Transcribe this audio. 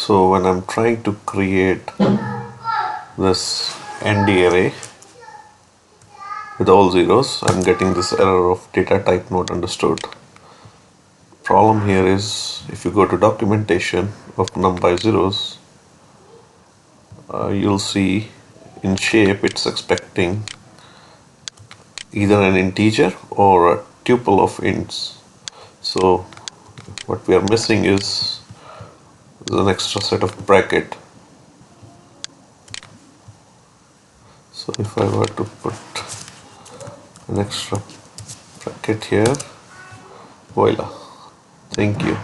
So when I'm trying to create this ndarray with all zeros, I'm getting this error of data type not understood. Problem here is, if you go to documentation of num.zeros, you'll see in shape it's expecting either an integer or a tuple of ints. So what we are missing is an extra set of bracket. So if I were to put an extra bracket here, voila. Thank you.